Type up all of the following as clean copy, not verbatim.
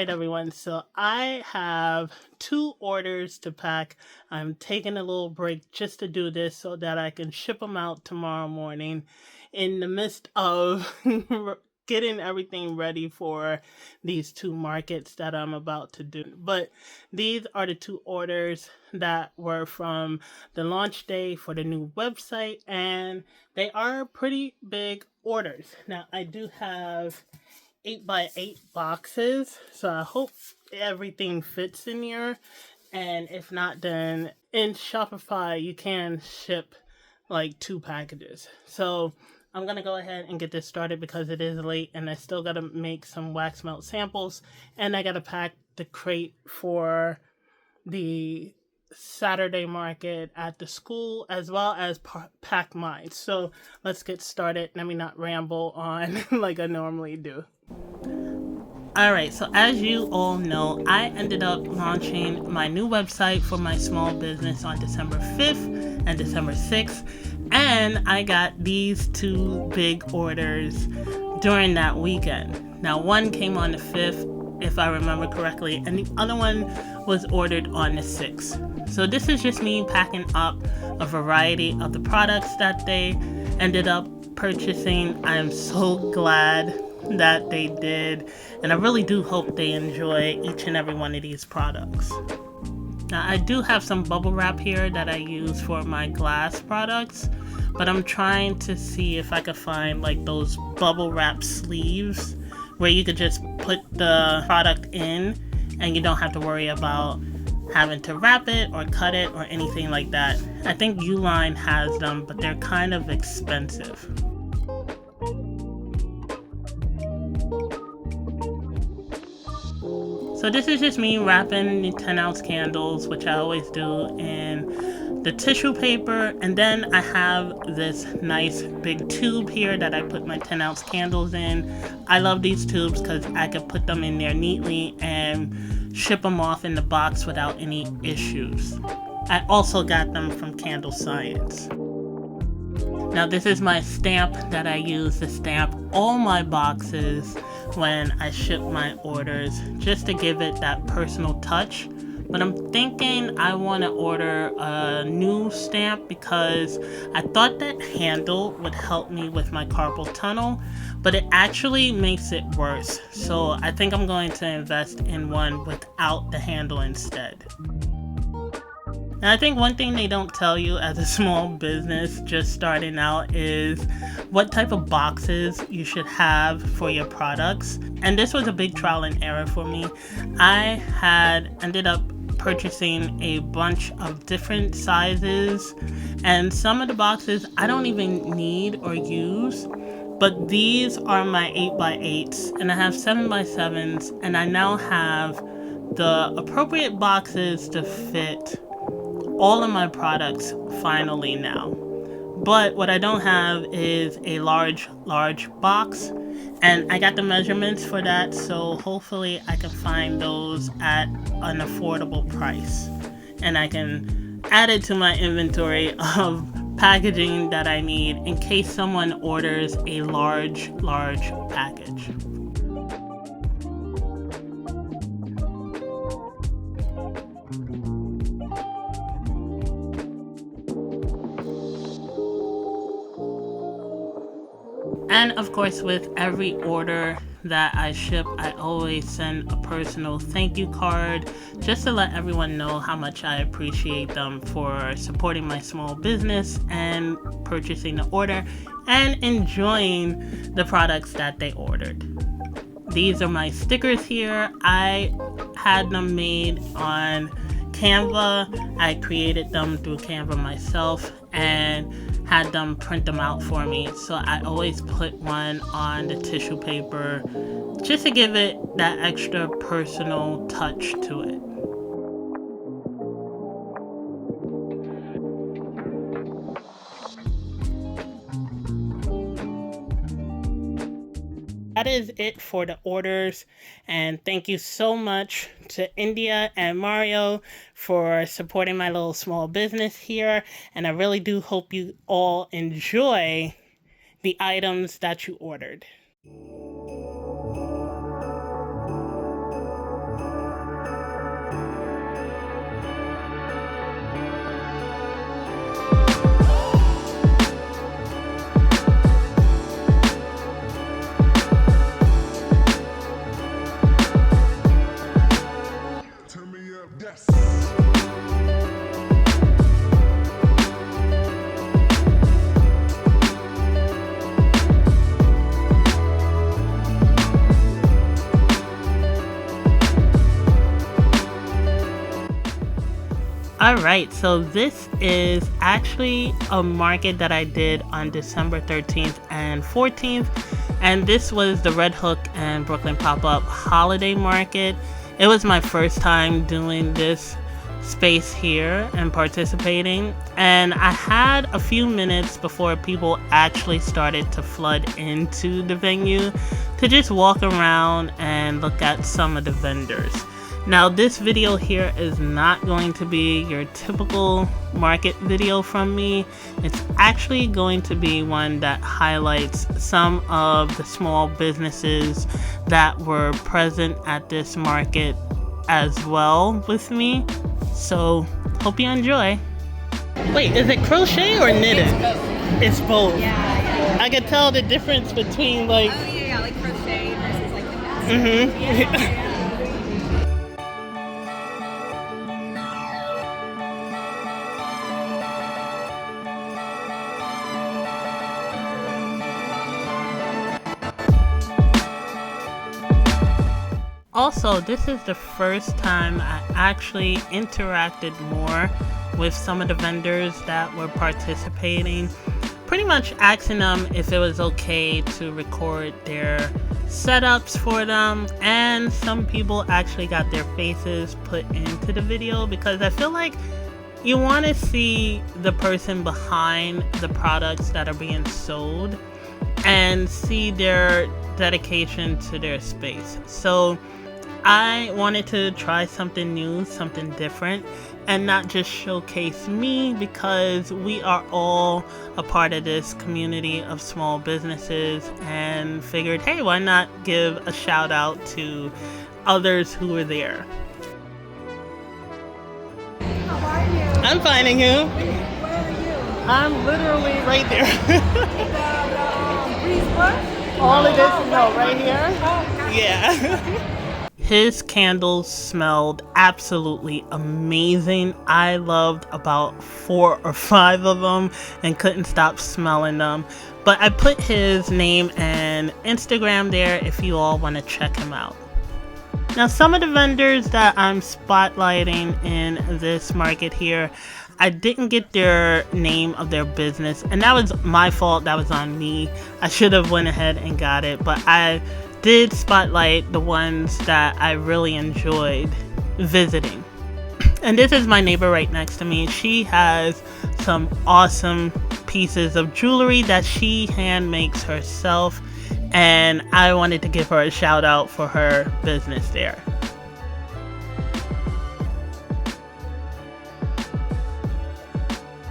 right, everyone. So I have 2 orders to pack. I'm taking a little break just to do this so that I can ship them out tomorrow morning in the midst of getting everything ready for these 2 markets that I'm about to do. But these are the 2 orders that were from the launch day for the new website, and they are pretty big orders. Now, I do have 8x8 boxes, so I hope everything fits in here. And if not, then in Shopify you can ship like 2 packages. So I'm gonna go ahead and get this started because it is late and I still gotta make some wax melt samples, and I gotta pack the crate for the Saturday market at the school, as well as pack mine. So let's get started. Let me not ramble on like I normally do. Alright, so as you all know, I ended up launching my new website for my small business on December 5th and December 6th, and I got these 2 big orders during that weekend. Now, one came on the 5th, if I remember correctly, and the other one was ordered on the 6th. So this is just me packing up a variety of the products that they ended up purchasing. I am so glad that they did, and I really do hope they enjoy each and every one of these products. Now, I do have some bubble wrap here that I use for my glass products, but I'm trying to see if I could find like those bubble wrap sleeves where you could just put the product in and you don't have to worry about having to wrap it or cut it or anything like that. I think Uline has them, but they're kind of expensive. So this is just me wrapping the 10-ounce candles, which I always do, in the tissue paper. And then I have this nice big tube here that I put my 10-ounce candles in. I love these tubes because I can put them in there neatly and ship them off in the box without any issues. I also got them from Candle Science. Now, this is my stamp that I use to stamp all my boxes when I ship my orders, just to give it that personal touch. But I'm thinking I want to order a new stamp because I thought that handle would help me with my carpal tunnel, but it actually makes it worse. So I think I'm going to invest in one without the handle instead. And I think one thing they don't tell you as a small business just starting out is what type of boxes you should have for your products. And this was a big trial and error for me. I had ended up purchasing a bunch of different sizes, and some of the boxes I don't even need or use. But these are my 8x8s, and I have 7x7s, and I now have the appropriate boxes to fit all of my products finally now. But what I don't have is a large box, and I got the measurements for that, so hopefully I can find those at an affordable price, and I can add it to my inventory of packaging that I need in case someone orders a large package. And of course, with every order that I ship, I always send a personal thank you card just to let everyone know how much I appreciate them for supporting my small business and purchasing the order and enjoying the products that they ordered. These are my stickers here. I had them made on Canva. I created them through Canva myself and had them print them out for me. So I always put one on the tissue paper just to give it that extra personal touch to it. That is it for the orders, and thank you so much to India and Mario for supporting my little small business here, and I really do hope you all enjoy the items that you ordered. Alright, so this is actually a market that I did on December 13th and 14th, and this was the Red Hook and Brooklyn Pop-Up Holiday Market. It was my first time doing this space here and participating, and I had a few minutes before people actually started to flood into the venue to just walk around and look at some of the vendors. Now this video here is not going to be your typical market video from me. It's actually going to be one that highlights some of the small businesses that were present at this market as well with me. So hope you enjoy. Wait, is it crochet or knitted? It's both. Yeah. I can tell the difference between like... Oh yeah, like crochet versus like the basket. Yeah. Also, this is the first time I actually interacted more with some of the vendors that were participating, pretty much asking them if it was okay to record their setups for them, and some people actually got their faces put into the video because I feel like you want to see the person behind the products that are being sold and see their dedication to their space. So I wanted to try something new, something different, and not just showcase me, because we are all a part of this community of small businesses, and figured, hey, why not give a shout out to others who were there. How are you? I'm finding you. Where are you? I'm literally right there. The Breeze All of this, no, right here. Oh, gotcha. Yeah. His candles smelled absolutely amazing. I loved about 4 or 5 of them and couldn't stop smelling them. But I put his name and Instagram there if you all want to check him out. Now, some of the vendors that I'm spotlighting in this market here, I didn't get their name of their business, and that was my fault. That was on me. I should have went ahead and got it, but I did spotlight the ones that I really enjoyed visiting. And this is my neighbor right next to me. She has some awesome pieces of jewelry that she hand makes herself, and I wanted to give her a shout out for her business there.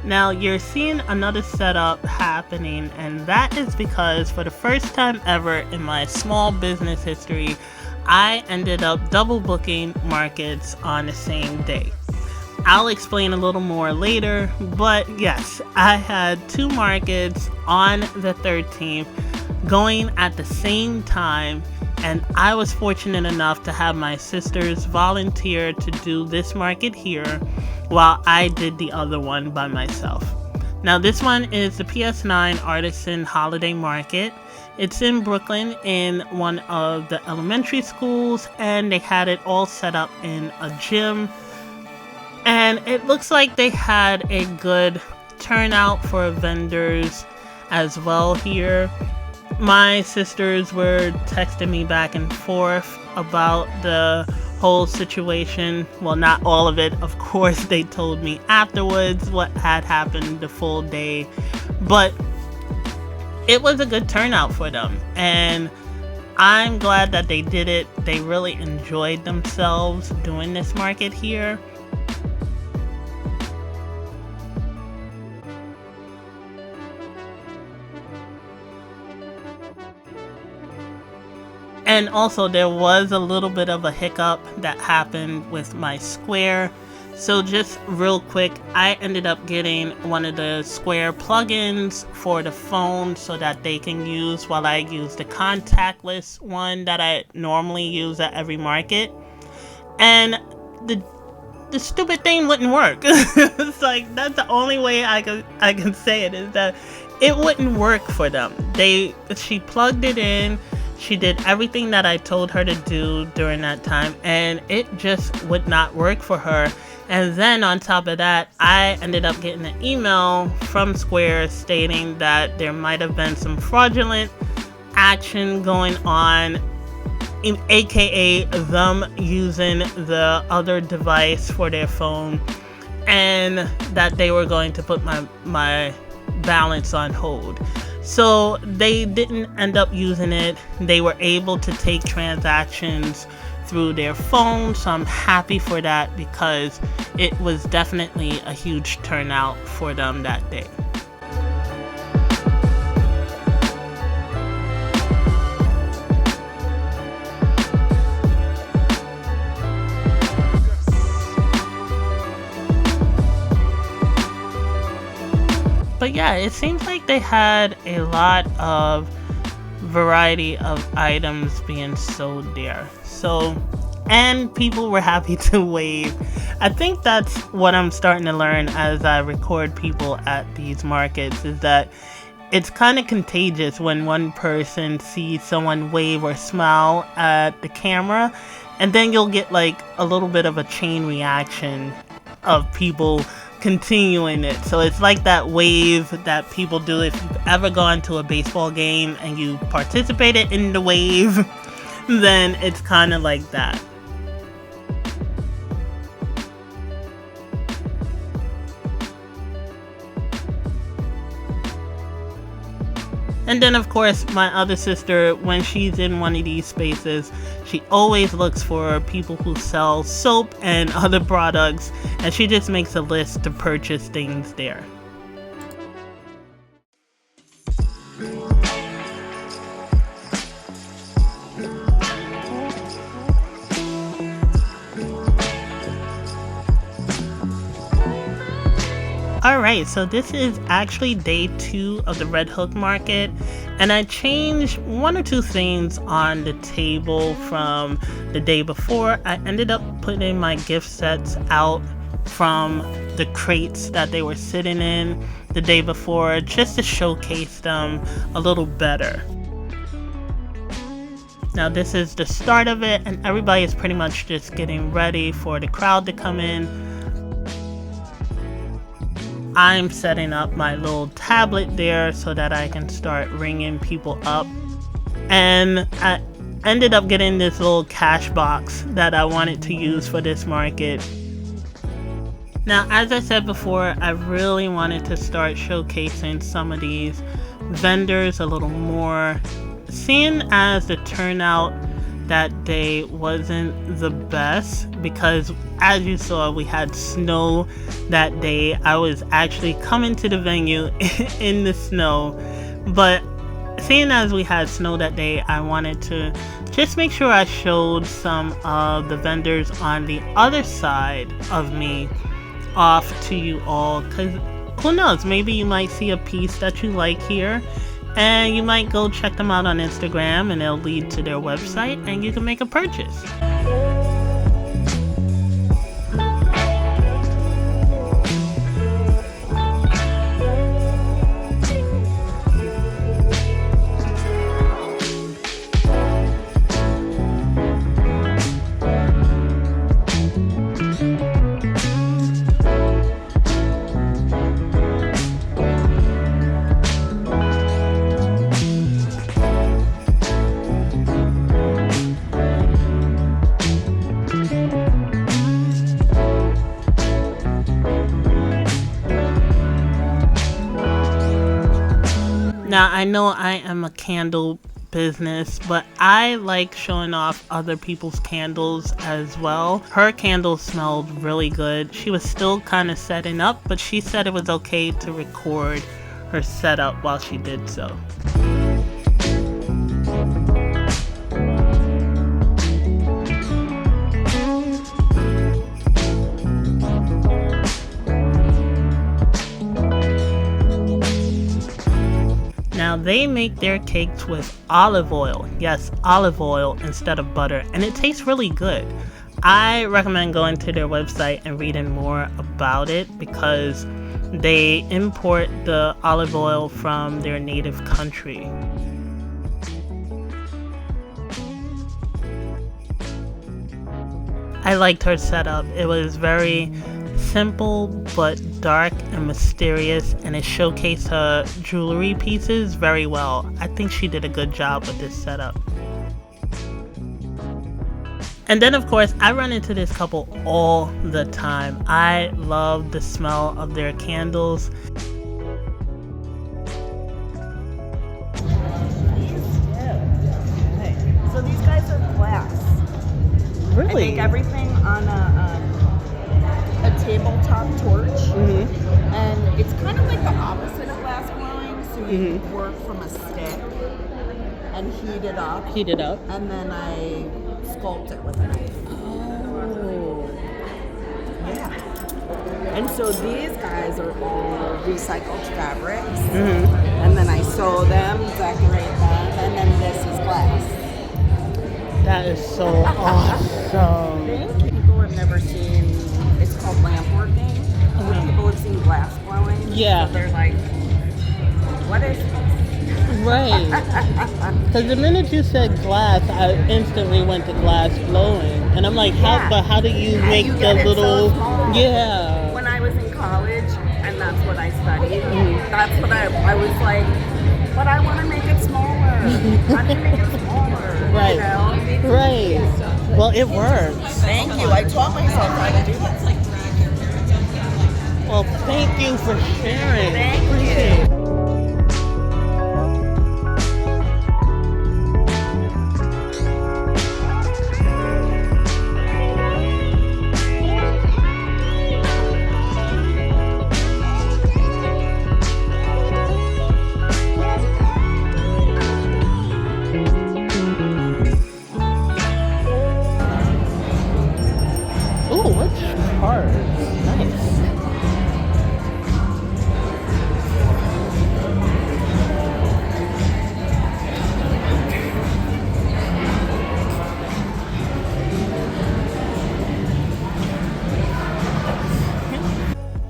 Now you're seeing another setup happening, and that is because for the first time ever in my small business history, I ended up double booking markets on the same day. I'll explain a little more later, but yes, I had 2 markets on the 13th going at the same time, and I was fortunate enough to have my sisters volunteer to do this market here while I did the other one by myself. Now this one is the PS9 Artisan Holiday Market. It's in Brooklyn in one of the elementary schools, and they had it all set up in a gym. And it looks like they had a good turnout for vendors as well here. My sisters were texting me back and forth about the whole situation. Well, not all of it, of course. They told me afterwards what had happened the full day, but it was a good turnout for them, and I'm glad that they did it. They really enjoyed themselves doing this market here. And also there was a little bit of a hiccup that happened with my Square. So just real quick, I ended up getting one of the Square plugins for the phone so that they can use while I use the contactless one that I normally use at every market. And the stupid thing wouldn't work. It's like, that's the only way I can say it, is that it wouldn't work for them. She plugged it in, She did everything that I told her to do during that time, and it just would not work for her. And then on top of that, I ended up getting an email from Square stating that there might have been some fraudulent action going on, aka them using the other device for their phone, and that they were going to put my balance on hold. So they didn't end up using it. They were able to take transactions through their phone, so I'm happy for that because it was definitely a huge turnout for them that day. But yeah, it seems like they had a lot of variety of items being sold there. So, and people were happy to wave. I think that's what I'm starting to learn as I record people at these markets, is that it's kind of contagious when one person sees someone wave or smile at the camera, and then you'll get like a little bit of a chain reaction of people continuing it. So it's like that wave that people do if you've ever gone to a baseball game and you participated in the wave, then it's kind of like that. And then, of course, my other sister, when she's in one of these spaces, she always looks for people who sell soap and other products, and she just makes a list to purchase things there. Alright, so this is actually day 2 of the Red Hook Market, and I changed one or two things on the table from the day before. I ended up putting my gift sets out from the crates that they were sitting in the day before, just to showcase them a little better. Now this is the start of it, and everybody is pretty much just getting ready for the crowd to come in. I'm setting up my little tablet there so that I can start ringing people up. And I ended up getting this little cash box that I wanted to use for this market. Now, as I said before, I really wanted to start showcasing some of these vendors a little more. Seeing as the turnout that day wasn't the best, because as you saw, we had snow that day. I was actually coming to the venue in the snow, but seeing as we had snow that day, I wanted to just make sure I showed some of the vendors on the other side of me off to you all, because who knows, maybe you might see a piece that you like here, and you might go check them out on Instagram, and it'll lead to their website, and you can make a purchase. Now, I know I am a candle business, but I like showing off other people's candles as well. Her candle smelled really good. She was still kind of setting up, but she said it was okay to record her setup while she did so. Now they make their cakes with olive oil. Yes, olive oil instead of butter, and it tastes really good. I recommend going to their website and reading more about it, because they import the olive oil from their native country. I liked her setup. It was very simple but dark and mysterious, and it showcased her jewelry pieces very well. I think she did a good job with this setup. And then of course, I run into this couple all the time. I love the smell of their candles. So these guys are glass. Really? I make everything on a tabletop torch, and it's kind of like the opposite of glass blowing. So you work from a stick and heat it up. Heat it up. And then I sculpt it with a knife. Oh. Yeah. And so these guys are all recycled fabrics. And then I sew them, decorate them, and then this is glass. That is so awesome. I think people have never seen, it's called lamp working, where people have seen glass blowing. Yeah. So they're like, what is this? Right. Because the minute you said glass, I instantly went to glass blowing. And I'm like, how do you make the little... Yeah. When I was in college, and that's what I studied, that's what I was like, but I want to make it smaller. How do you make it smaller? Right. You know? Right. Well, it works. Thank you. I taught myself how to do this. Well, thank you for sharing. Thank you. Ooh, what's hard? Nice.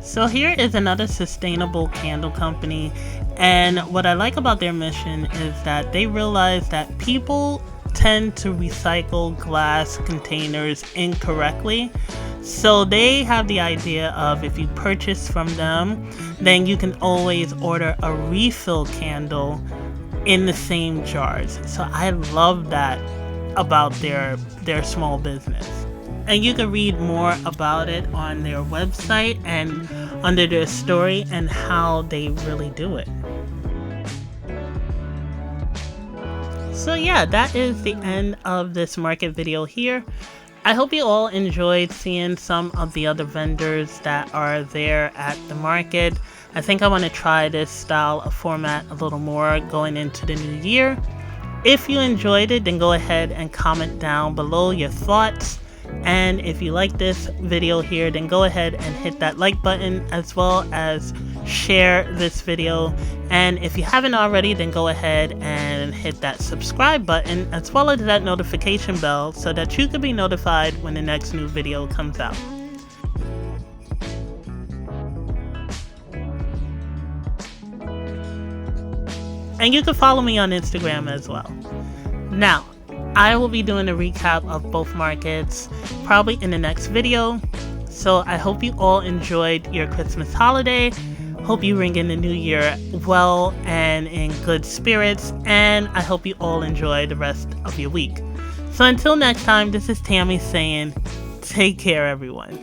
So here is another sustainable candle company, and what I like about their mission is that they realize that people tend to recycle glass containers incorrectly. So they have the idea of, if you purchase from them, then you can always order a refill candle in the same jars. So I love that about their small business. And you can read more about it on their website and under their story and how they really do it. So yeah, that is the end of this market video here. I hope you all enjoyed seeing some of the other vendors that are there at the market. I think I want to try this style of format a little more going into the new year. If you enjoyed it, then go ahead and comment down below your thoughts. And if you like this video here, then go ahead and hit that like button, as well as share this video. And if you haven't already, then go ahead and hit that subscribe button, as well as that notification bell, so that you can be notified when the next new video comes out. And you can follow me on Instagram as well. Now, I will be doing a recap of both markets probably in the next video. So I hope you all enjoyed your Christmas holiday. Hope you ring in the new year well and in good spirits. And I hope you all enjoy the rest of your week. So until next time, this is Tammy saying, take care everyone.